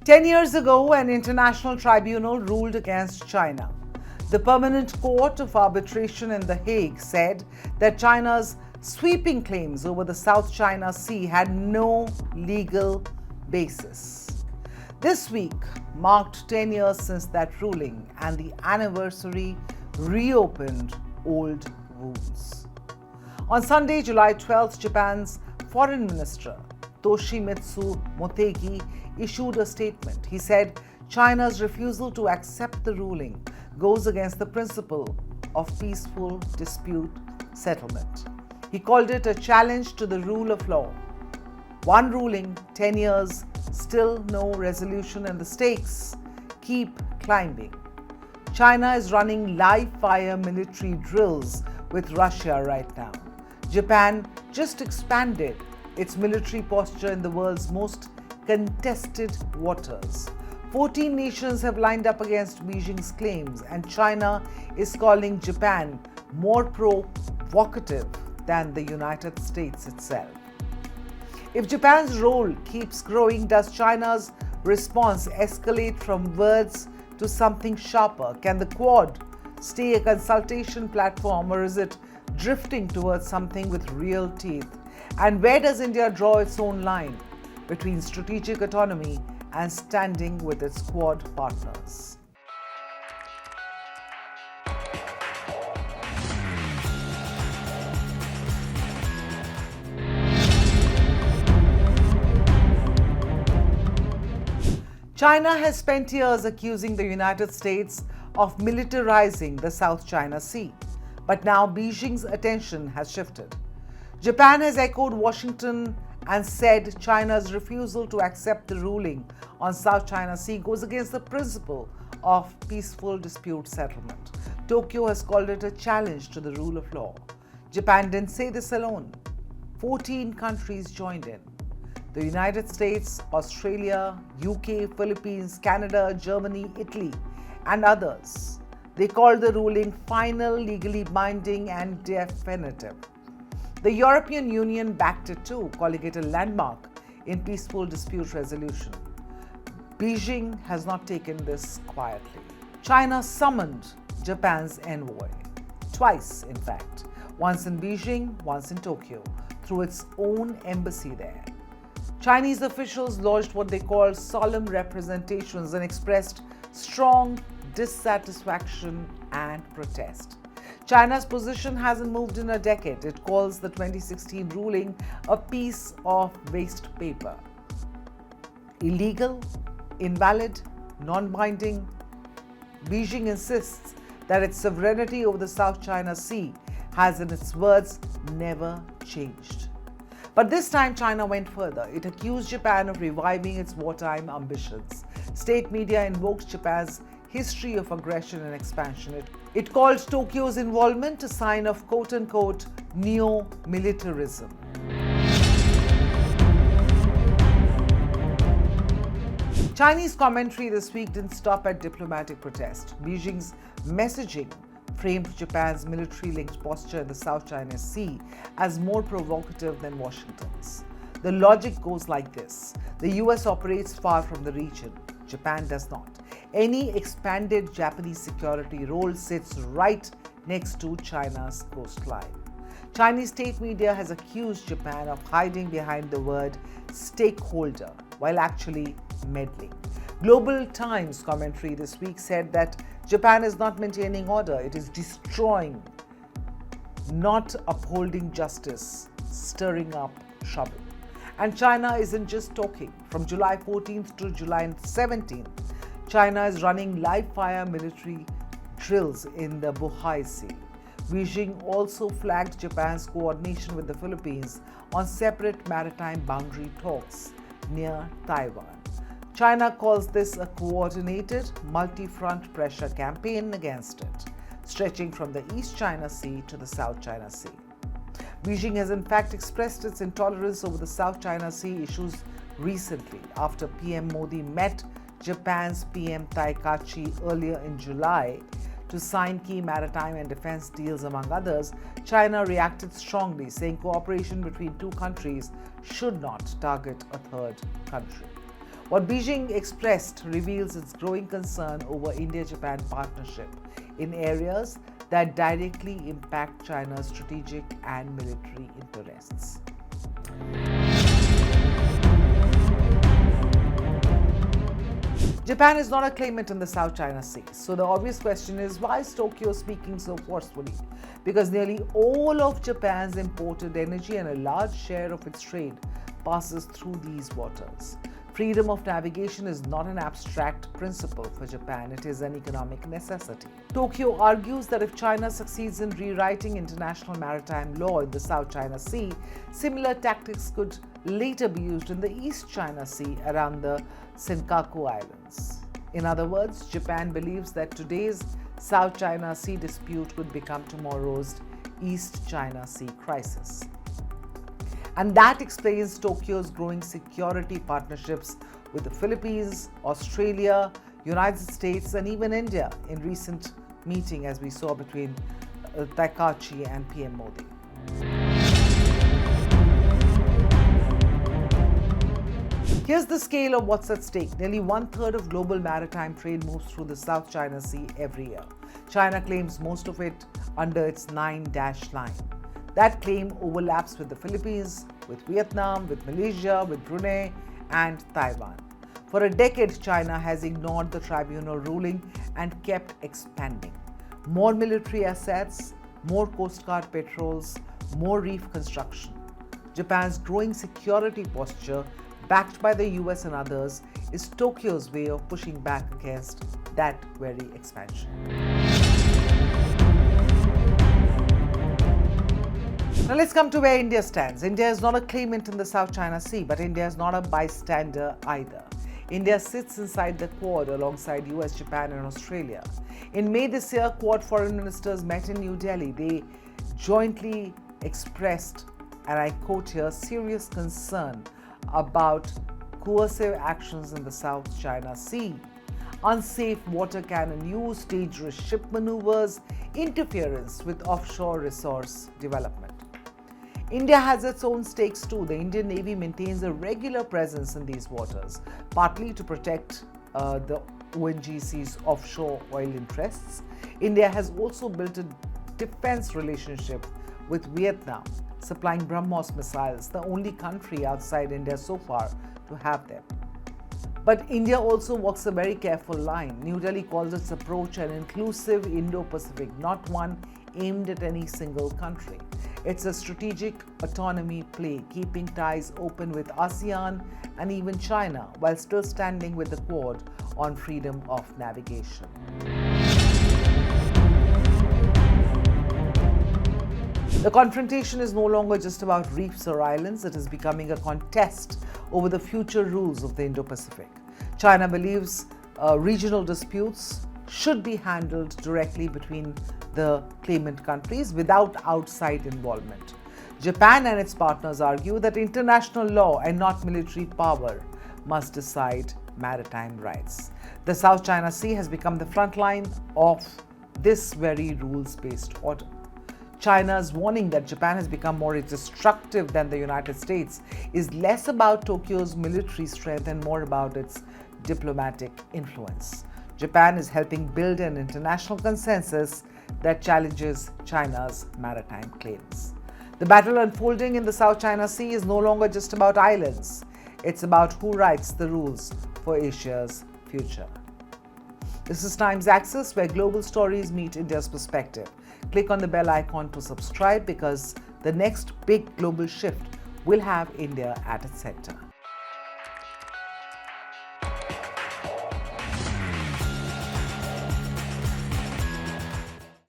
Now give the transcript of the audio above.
10 years ago, an international tribunal ruled against China. The Permanent Court of Arbitration in The Hague said that China's sweeping claims over the South China Sea had no legal basis. This week marked 10 years since that ruling, and the anniversary reopened old wounds. On Sunday, July 12th, Japan's Foreign Minister Toshimitsu Motegi issued a statement. He said China's refusal to accept the ruling goes against the principle of peaceful dispute settlement. He called it a challenge to the rule of law. One ruling, 10 years, still no resolution, and the stakes keep climbing. China is running live-fire military drills with Russia right now. Japan just expanded its military posture in the world's most contested waters. 14 nations have lined up against Beijing's claims, and China is calling Japan more provocative than the United States itself. If Japan's role keeps growing, does China's response escalate from words to something sharper? Can the Quad stay a consultation platform, or is it drifting towards something with real teeth? And where does India draw its own line between strategic autonomy and standing with its Quad partners? China has spent years accusing the United States of militarizing the South China Sea, but now Beijing's attention has shifted. Japan has echoed Washington and said China's refusal to accept the ruling on South China Sea goes against the principle of peaceful dispute settlement. Tokyo has called it a challenge to the rule of law. Japan didn't say this alone. 14 countries joined in. The United States, Australia, UK, Philippines, Canada, Germany, Italy, and others. They called the ruling final, legally binding, and definitive. The European Union backed it too, calling it a landmark in peaceful dispute resolution. Beijing has not taken this quietly. China summoned Japan's envoy, twice in fact, once in Beijing, once in Tokyo, through its own embassy there. Chinese officials lodged what they called solemn representations and expressed strong dissatisfaction and protest. China's position hasn't moved in a decade. It calls the 2016 ruling a piece of waste paper. Illegal, invalid, non-binding. Beijing insists that its sovereignty over the South China Sea has, in its words, never changed. But this time China went further. It accused Japan of reviving its wartime ambitions. State media invoked Japan's history of aggression and expansion. It called Tokyo's involvement a sign of quote-unquote neo-militarism. Chinese commentary this week didn't stop at diplomatic protest. Beijing's messaging framed Japan's military-linked posture in the South China Sea as more provocative than Washington's. The logic goes like this. The US operates far from the region. Japan does not. Any expanded Japanese security role sits right next to China's coastline. Chinese state media has accused Japan of hiding behind the word stakeholder while actually meddling. Global Times commentary this week said that Japan is not maintaining order, it is destroying, not upholding justice, stirring up trouble. And China isn't just talking. From July 14th to July 17th, China is running live-fire military drills in the Bohai Sea. Beijing also flagged Japan's coordination with the Philippines on separate maritime boundary talks near Taiwan. China calls this a coordinated, multi-front pressure campaign against it, stretching from the East China Sea to the South China Sea. Beijing has in fact expressed its intolerance over the South China Sea issues recently after PM Modi met Japan's PM Taikachi earlier in July to sign key maritime and defense deals among others. China reacted strongly, saying cooperation between two countries should not target a third country. What Beijing expressed reveals its growing concern over India-Japan partnership in areas that directly impact China's strategic and military interests. Japan is not a claimant in the South China Sea, so the obvious question is, why is Tokyo speaking so forcefully? Because nearly all of Japan's imported energy and a large share of its trade passes through these waters. Freedom of navigation is not an abstract principle for Japan, it is an economic necessity. Tokyo argues that if China succeeds in rewriting international maritime law in the South China Sea, similar tactics could later be used in the East China Sea around the Senkaku Islands. In other words, Japan believes that today's South China Sea dispute could become tomorrow's East China Sea crisis. And that explains Tokyo's growing security partnerships with the Philippines, Australia, United States, and even India in recent meeting, as we saw between Taikachi and PM Modi. Here's the scale of what's at stake. Nearly 1/3 of global maritime trade moves through the South China Sea every year. China claims most of it under its 9-dash line. That claim overlaps with the Philippines, with Vietnam, with Malaysia, with Brunei, and Taiwan. For a decade, China has ignored the tribunal ruling and kept expanding. More military assets, more Coast Guard patrols, more reef construction. Japan's growing security posture, backed by the US and others, is Tokyo's way of pushing back against that very expansion. Now let's come to where India stands. India is not a claimant in the South China Sea, but India is not a bystander either. India sits inside the Quad alongside US, Japan, and Australia. In May this year, Quad foreign ministers met in New Delhi. They jointly expressed, and I quote here, serious concern about coercive actions in the South China Sea, unsafe water cannon use, dangerous ship maneuvers, interference with offshore resource development. India has its own stakes too. The Indian Navy maintains a regular presence in these waters, partly to protect the ONGC's offshore oil interests. India has also built a defense relationship with Vietnam, supplying brahmos missiles, the only country outside India so far to have them. But India also walks a very careful line. New Delhi calls its approach an inclusive Indo-Pacific, not one aimed at any single country. It's a strategic autonomy play, keeping ties open with ASEAN and even China, while still standing with the Quad on freedom of navigation. The confrontation is no longer just about reefs or islands, it is becoming a contest over the future rules of the Indo-Pacific. China believes regional disputes should be handled directly between the claimant countries without outside involvement. Japan and its partners argue that international law and not military power must decide maritime rights. The South China Sea has become the front line of this very rules-based order. China's warning that Japan has become more destructive than the United States is less about Tokyo's military strength and more about its diplomatic influence. Japan is helping build an international consensus that challenges China's maritime claims. The battle unfolding in the South China Sea is no longer just about islands. It's about who writes the rules for Asia's future. This is Times Axis, where global stories meet India's perspective. Click on the bell icon to subscribe, because the next big global shift will have India at its center.